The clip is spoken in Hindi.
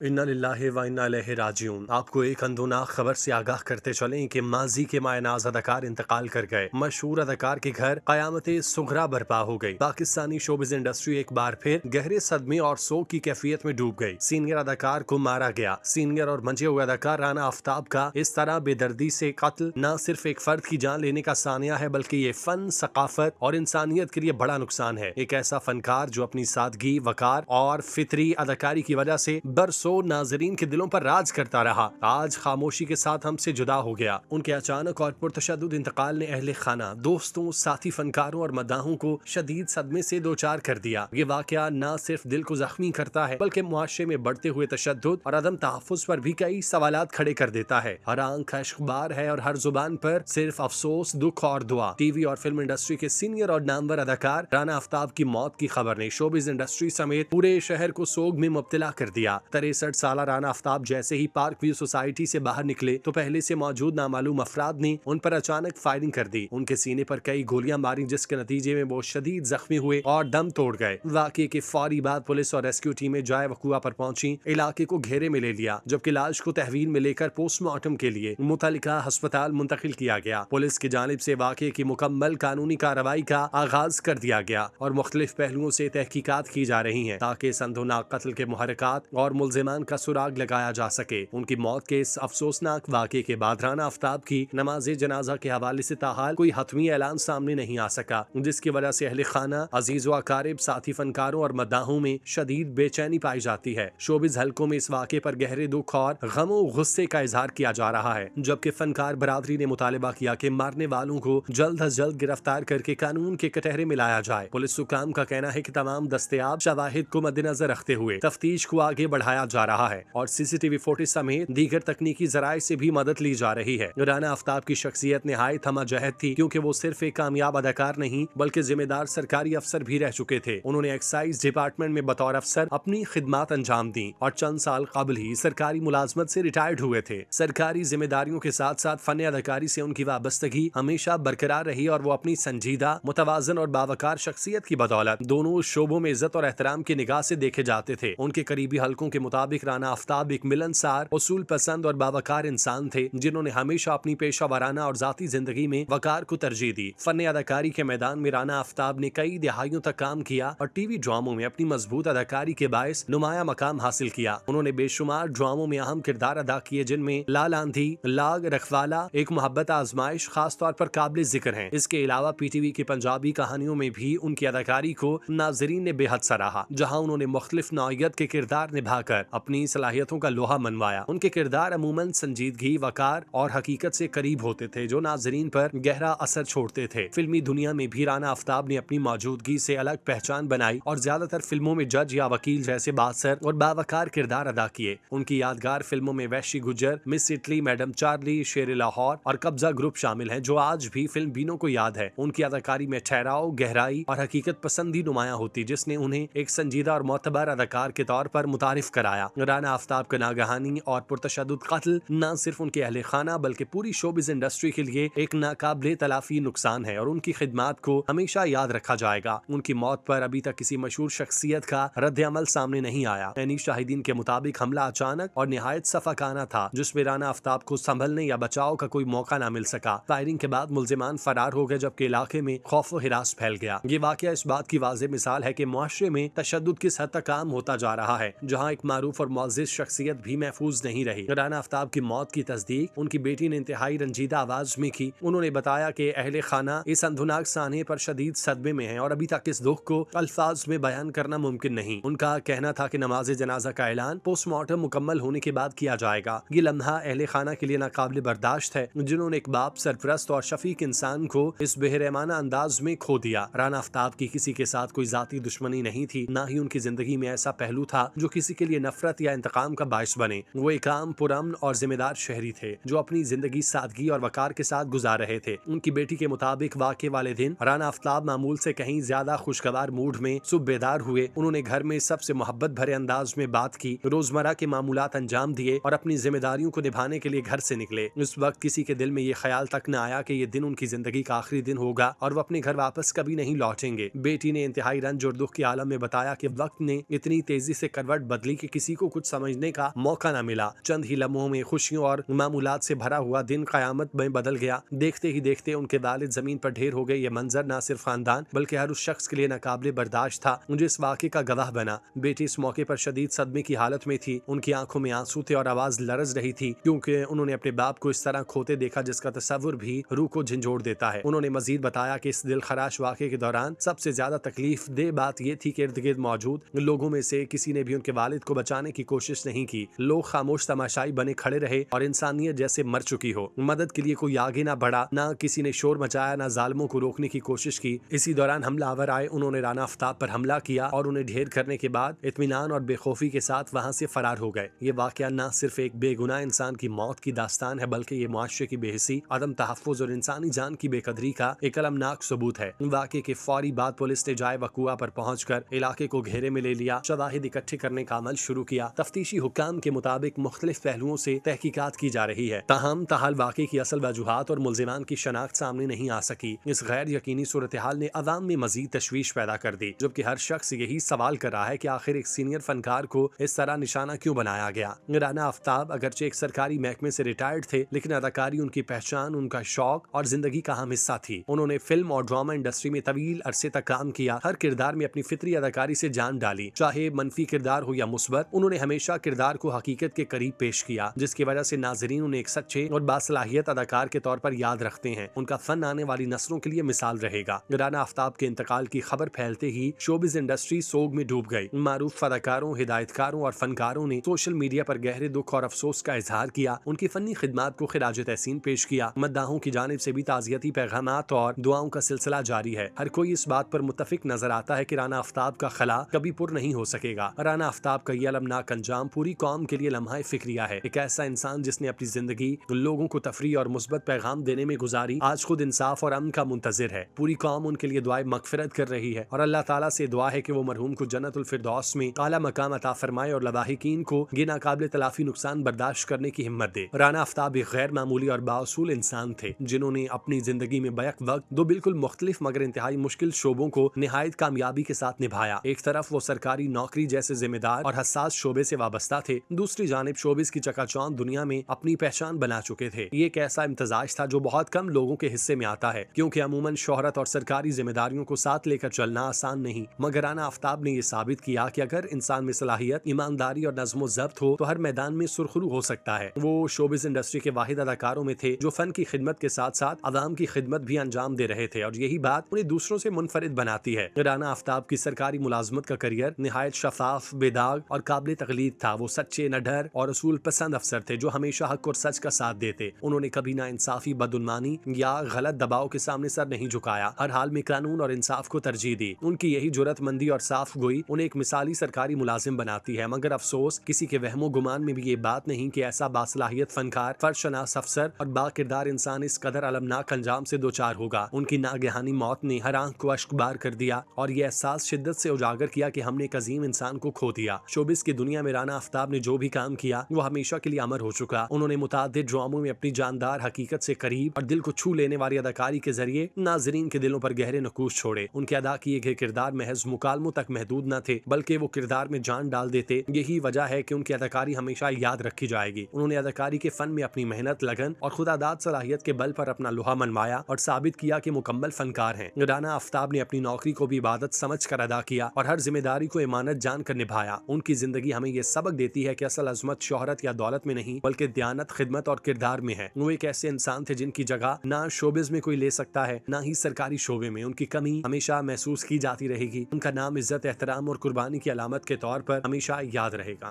इन्ना लिल्लाहि व इन्ना इलैहि राजिऊन। आपको एक अंदोनाक खबर से आगाह करते चलें कि माजी के मायनाज अदाकार इंतकाल कर गए। मशहूर अदाकार के घर कयामत सुगरा बर्पा हो गई। पाकिस्तानी शोबिज इंडस्ट्री एक बार फिर गहरे सदमे और शोक की कैफियत में डूब गई। सीनियर अदाकार को मारा गया। सीनियर और मंजे हुए अदाकार राना आफ्ताब का इस तरह बेदर्दी से कत्ल न सिर्फ एक फर्द की जान लेने का सानिया है, बल्कि ये फन, सकाफत और इंसानियत के लिए बड़ा नुकसान है। एक ऐसा फनकार जो अपनी सादगी, वकार और फितरी अदाकारी की वजह से बरसों नाजरीन के दिलों पर राज करता रहा, आज खामोशी के साथ हमसे जुदा हो गया। उनके अचानक और पुरतशद्दुद इंतकाल ने अहले खाना, दोस्तों, साथी फनकारों और मदाहों को शदीद सदमे से दो चार कर दिया। ये वाकया न सिर्फ दिल को जख्मी करता है, बल्कि मुआशरे में बढ़ते हुए तशद्दुद और अदम तहफ़्फ़ुज़ पर भी कई सवालात खड़े कर देता है। हर आंख अश्कबार है और हर जुबान पर सिर्फ अफसोस, दुख और दुआ। टीवी और फिल्म इंडस्ट्री के सीनियर और नामवर अदाकार राना आफ्ताब की मौत की खबर ने शोबिज इंडस्ट्री समेत पूरे शहर को सोग में मुब्तला कर दिया। 63 साल राना आफ्ताब जैसे ही पार्क व्यू सोसाइटी से बाहर निकले तो पहले से मौजूद नामालूम अफराद ने उन पर अचानक फायरिंग कर दी। उनके सीने पर कई गोलियां मारी, जिसके नतीजे में वो शदीद जख्मी हुए और दम तोड़ गए। वाकये के फौरी बाद पुलिस और रेस्क्यू टीमें जाए वकुआ पर पहुंची, इलाके को घेरे में ले लिया, जबकि लाश को तहवील में लेकर पोस्टमार्टम के लिए मुतल्लिका अस्पताल मुंतकिल किया गया। पुलिस की जानिब से वाकये की मुकम्मल कानूनी कार्रवाई का आगाज कर दिया गया और मुख्तलिफ पहलुओं से तहकीकात की जा रही है, ताकि संदोनाक कत्ल के मुहर्रिकात और मुल्जिमान का सुराग लगाया जा सके। उनकी मौत के इस अफसोसनाक वाकये के बाद राना आफ्ताब की नमाज जनाजा के हवाले से ताहाल कोई हतमी ऐलान सामने नहीं आ सका, जिसकी वजह से अहले खाना, अजीज व अकारिब, साथी फनकारों और मद्दाहों में शदीद बेचैनी पाई जाती है। शोबिज हलकों में इस वाकये पर गहरे दुख और गमो गुस्से का इजहार किया जा रहा है, जबकि फनकार बरादरी ने मुतालिबा किया कि मारने वालों को जल्द अज जल्द गिरफ्तार करके कानून के कटहरे में लाया जाए। पुलिस हुकाम का कहना है कि तमाम दस्तयाब शवाहिद को मद्देनजर रखते हुए तफ्तीश को आगे बढ़ाया जा रहा है और सीसीटीवी फुटेज समेत दीगर तकनीकी जराये से भी मदद ली जा रही है। राना आफ्ताब की शख्सियत निहायत हमजहद थी, क्योंकि वो सिर्फ एक कामयाब अदाकार नहीं बल्कि जिम्मेदार सरकारी अफसर भी रह चुके थे। उन्होंने एक्साइज डिपार्टमेंट में बतौर अफसर अपनी खिदमत अंजाम दी और चंद साल कबल ही सरकारी मुलाजमत से रिटायर्ड हुए थे। सरकारी जिम्मेदारियों के साथ साथ फन अदाकारी से उनकी वाबस्तगी हमेशा बरकरार रही और वो अपनी संजीदा, मुतवाजन और बावकार शख्सियत की बदौलत दोनों शोबों में इज्जत और एहतराम की निगाह से देखे जाते थे। उनके करीबी हलकों के मुताबिक राना आफ्ताब एक मिलनसार, उसूल पसंद और बावकार इंसान थे, जिन्होंने हमेशा अपनी पेशा वाराना और जाती जिंदगी में वकार को तरजीह दी। फन अदाकारी के मैदान में राना आफ्ताब ने कई दिहाइयों तक काम किया और टीवी ड्रामों में अपनी मजबूत अदाकारी के बायस नुमाया मकाम हासिल किया। उन्होंने बेशुमार ड्रामों में अहम किरदार अदा किए, जिनमें लाल आंधी, लाग, रखवाला, एक मोहब्बत आजमाइश खास तौर पर काबिल जिक्र हैं। इसके अलावा पीटीवी की पंजाबी कहानियों में भी उनकी अदाकारी को नाजरीन ने बेहद सराहा, जहां उन्होंने मुख्तलिफ नौइयत के किरदार निभाकर अपनी सलाहियतों का लोहा मनवाया। उनके किरदार अमूमन संजीदगी, वकार और हकीकत से करीब होते थे, जो नाजरीन पर गहरा असर छोड़ते थे। फिल्मी दुनिया में भी राना आफ्ताब ने अपनी मौजूदगी से अलग पहचान बनाई और ज्यादातर फिल्मों में जज या वकील जैसे बासर और बावकार किरदार अदा किए। उनकी यादगार फिल्मों में वैशी गुजर, मिस इटली, मैडम चार्ली, शेर लाहौर और कब्जा ग्रुप शामिल हैं, जो आज भी फिल्म बीनों को याद है। उनकी अदाकारी में ठहराव, गहराई और हकीकत पसंदी नुमाया होती, जिसने उन्हें एक संजीदा और मोतबर अदाकार के तौर पर मुतारिफ कराया। राना आफ्ताब का नागहानी और पुरतशद्दुद कत्ल न सिर्फ उनके अहले खाना बल्कि पूरी शोबिज इंडस्ट्री के लिए एक नाकाबिले तलाफी नुकसान है और उनकी खिदमात को हमेशा याद रखा जाएगा। उनकी मौत पर अभी तक किसी मशहूर शख्सियत का रद्द अमल सामने नहीं आया। यानी शाहिदीन के मुताबिक हमला अचानक और निहायत सफाकाना था, जिसमें राना आफ्ताब को संभलने या बचाव का कोई मौका न मिल सका। फायरिंग के बाद मुल्जिमान फरार हो गए, जबकि इलाके में खौफ व हिरास फैल गया। ये वाकया इस बात की वाज़ेह मिसाल है कि मुआशरे में तशद्दुद किस हद तक आम होता जा रहा है, जहाँ एक मारूफ और मुअज़्ज़िज़ शख्सियत भी महफूज नहीं रही। राना आफ्ताब की मौत की तस्दीक उनकी बेटी ने इंतहाई रंजीदा आवाज में की। उन्होंने बताया कि अहले खाना इस अंधुनाक साने पर शदीद सदमे में है और अभी तक इस दुख को अल्फाज में बयान करना मुमकिन नहीं। उनका कहना था कि नमाज जनाजा का ऐलान पोस्टमार्टम मुकम्मल होने के बाद किया जाएगा। ये लम्हा अहले खाना के लिए नाकाबिले बर्दाश्त है, जिन्होंने एक बाप, सरपरस्त और शफीक इंसान को इस बेरहमाना अंदाज में खो दिया। राना आफ्ताब की किसी के साथ कोई जाती दुश्मनी नहीं थी, न ही उनकी जिंदगी में ऐसा पहलू था जो किसी के लिए नफरत या इंतकाम का बायस बने। वो एक आम, पुरअमन और जिम्मेदार शहरी थे, जो अपनी जिंदगी सादगी और वकार के साथ गुजार रहे थे। उनकी बेटी के मुताबिक वाक़े वाले दिन राना आफ्ताब मामूल से कहीं ज्यादा खुशगवार मूड में सुबह बेदार हुए। उन्होंने घर में सबसे मोहब्बत भरे अंदाज में बात की, रोजमर्रा के मामूलात अंजाम दिए और अपनी जिम्मेदारियों को निभाने के लिए घर से निकले। उस वक्त किसी के दिल में ये ख्याल तक न आया कि ये दिन उनकी जिंदगी का आखिरी दिन होगा और वो अपने घर वापस कभी नहीं लौटेंगे। बेटी ने इंतहाई रंज और दुख के आलम में बताया कि वक्त ने इतनी तेजी से करवट बदली कि किसी किसी को कुछ समझने का मौका न मिला। चंद ही लम्हों में खुशियों और मामूलात से भरा हुआ दिन कयामत में बदल गया। देखते ही देखते उनके वालिद जमीन पर ढेर हो गए। ये मंजर न सिर्फ खानदान बल्कि हर उस शख्स के लिए नाकाबिले बर्दाश्त था जो इस वाक़े का गवाह बना। बेटी इस मौके पर शदीद सदमे की हालत में थी। उनकी आंखों में आंसू थे और आवाज लरज रही थी, क्योंकि उन्होंने अपने बाप को इस तरह खोते देखा जिसका तस्वुर भी रूह को झंझोड़ देता है। उन्होंने मजीद बताया कि इस दिलखराश वाक़े के दौरान सबसे ज्यादा तकलीफ दे बात यह थी कि इर्द गिर्द मौजूद लोगों में से किसी ने भी उनके वालिद को बचाने की कोशिश नहीं की। लोग खामोश तमाशाई बने खड़े रहे और इंसानियत जैसे मर चुकी हो। मदद के लिए कोई आगे ना बढ़ा, ना किसी ने शोर मचाया, ना जालिमों को रोकने की कोशिश की। इसी दौरान हमलावर आए। उन्होंने राना आफ्ताब पर हमला किया और उन्हें ढेर करने के बाद इत्मीनान और बेखौफी के साथ वहां से फरार हो गए। ये वाकया न सिर्फ एक बेगुनाह इंसान की मौत की दास्तान है बल्कि ये मुआशरे की बेहिसी, अदम तहफ़्फ़ुज़ और इंसानी जान की बेकदरी का एक अलमनाक सबूत है। वाक़े के फौरी बाद पुलिस ने जाए वक़ुआ पर पहुंचकर इलाके को घेरे में ले लिया। शवाहिद इकट्ठे करने का अमल शुरू किया। तफ्तीशी हुक्काम के मुताबिक मुख्तलिफ पहलुओं से तहकीकात की जा रही है। ताहम ताहाल वाक़े की असल वजूहात और मुल्ज़िमान की शनाख्त सामने नहीं आ सकी। इस गैर यकीनी सूरत हाल ने अवाम में मजीद तशवीश पैदा कर दी, जबकि हर शख्स यही सवाल कर रहा है कि आखिर एक सीनियर फनकार को इस तरह निशाना क्यों बनाया गया। राना आफ्ताब अगरचे एक सरकारी महकमे से रिटायर्ड थे, लेकिन अदाकारी उनकी पहचान, उनका शौक और जिंदगी का अहम हिस्सा थी। उन्होंने फिल्म और ड्रामा इंडस्ट्री में तवील अरसे तक काम किया। हर किरदार में अपनी फितरी अदाकारी से जान डाली, चाहे मनफी किरदार हो या मुस्बत। उन्होंने हमेशा किरदार को हकीकत के करीब पेश किया, जिसकी वजह से नाजरीन उन्हें एक सच्चे और बासलाहियत अदाकार के तौर पर याद रखते हैं। उनका फन आने वाली नस्लों के लिए मिसाल रहेगा। राना आफ्ताब के इंतकाल की खबर फैलते ही शोबिज इंडस्ट्री सोग में डूब गई। मारूफ फदाकारों, हिदायतकारों और फनकारों ने सोशल मीडिया पर गहरे दुख और अफसोस का इजहार किया। उनकी फनी खिदमात को खिराज तहसीन पेश किया। मद्दाहों की जानिब से भी ताज़ियती पैगामात और दुआओं का सिलसिला जारी है। हर कोई इस बात पर मुत्तफिक नजर आता है कि राना आफ्ताब का खला कभी पुर नहीं हो सकेगा। राना आफ्ताब का यह अलमनाक अंजाम पूरी कौम के लिए लम्हा फिक्रिया है। एक ऐसा इंसान जिसने अपनी जिंदगी लोगों को तफरी और मुस्बत पैगाम देने में गुजारी, आज खुद इंसाफ और अमन का मुंतजिर है। पूरी कौम उनके लिए दुआए मगफिरत कर रही है और अल्लाह ताला से दुआ है कि वो मरहूम को जन्नतुल फिरदौस में आला मकाम अता फरमाए और लवाहिकीन को ये नाकाबिल तलाफी नुकसान बर्दाश्त करने की हिम्मत दे। राना आफ्ताब एक गैर मामूली और बाउसूल इंसान थे, जिन्होंने अपनी जिंदगी में बैक वक्त दो बिल्कुल मुख्तलिफ मगर इंतहाई मुश्किल शोबों को निहायत कामयाबी के साथ निभाया। एक तरफ वो सरकारी नौकरी जैसे जिम्मेदार और हसास शोबे से वाबस्ता थे, दूसरी जानिब शोबिस की चकाचौंध दुनिया में अपनी पहचान बना चुके थे। ये एक ऐसा इम्तजाज था जो बहुत कम लोगों के हिस्से में आता है, क्योंकि अमूमन शोहरत और सरकारी जिम्मेदारियों को साथ लेकर चलना आसान नहीं। मगर राना आफ्ताब ने यह साबित किया कि अगर इंसान में सलाहियत, ईमानदारी और नज़्म ज़ब्त हो तो हर मैदान में सुरखरू हो सकता है। वो शोबिस इंडस्ट्री के वाहिद अदाकारों में थे जो फन की खिदमत के साथ साथ अवाम की खिदमत भी अंजाम दे रहे थे, और यही बात उन्हें दूसरों से मुनफरिद बनाती है। राना आफ्ताब की सरकारी मुलाजमत का करियर निहायत शफाफ, बेदाग और काबिल तकलीद था। वो सच्चे, निडर और असूल पसंद अफसर थे जो हमेशा हक और सच का साथ देते। उन्होंने कभी ना इंसाफी, बदउनमानी या गलत दबाव के सामने सर नहीं झुकाया। हर हाल में कानून और इंसाफ को तरजीह दी। उनकी यही जुर्रतमंदी और साफ गोई उन्हें एक मिसाली सरकारी मुलाजिम बनाती है। मगर अफसोस, किसी के वहमो गुमान में भी ये बात नहीं कि ऐसा बासलाहियत फनकार, फर्शनास अफसर और बाकिरदार इंसान इस कदर अलमनाक अंजाम से दो चार होगा। उनकी नागहानी मौत ने हर आंख को अश्कबार कर दिया और ये एहसास शिद्दत से उजागर किया कि हमने एक अजीम इंसान को खो दिया। शोबिस की दुनिया में राना आफ्ताब ने जो भी काम किया वो हमेशा के लिए अमर हो चुका। उन्होंने मुतादिद ड्रामों में अपनी जानदार, हकीकत से करीब और दिल को छू लेने वाली अदाकारी के जरिए नाजरीन के दिलों पर गहरे नकूश छोड़े। उनके अदा किए गए किरदार महज मुकालमों तक महदूद न थे, बल्कि वो किरदार में जान डाल देते। यही वजह है कि उनकी अदाकारी हमेशा याद रखी जाएगी। उन्होंने अदाकारी के फन में अपनी मेहनत, लगन और खुदादाद सलाहियत के बल पर अपना लोहा मनवाया और साबित किया कि मुकम्मल फनकार हैं। राना आफ्ताब ने अपनी नौकरी को भी इबादत समझ कर अदा किया और हर जिम्मेदारी को ईमानत जान कर निभाया। उनकी जिंदगी हमें ये सबक देती है कि असल अजमत शोहरत या दौलत में नहीं बल्कि दयानत, खिदमत और किरदार में है। वो एक ऐसे इंसान थे जिनकी जगह ना शोबिज में कोई ले सकता है, ना ही सरकारी शोबे में। उनकी कमी हमेशा महसूस की जाती रहेगी। उनका नाम इज्जत, एहतराम और कुर्बानी की अलामत के तौर पर हमेशा याद रहेगा।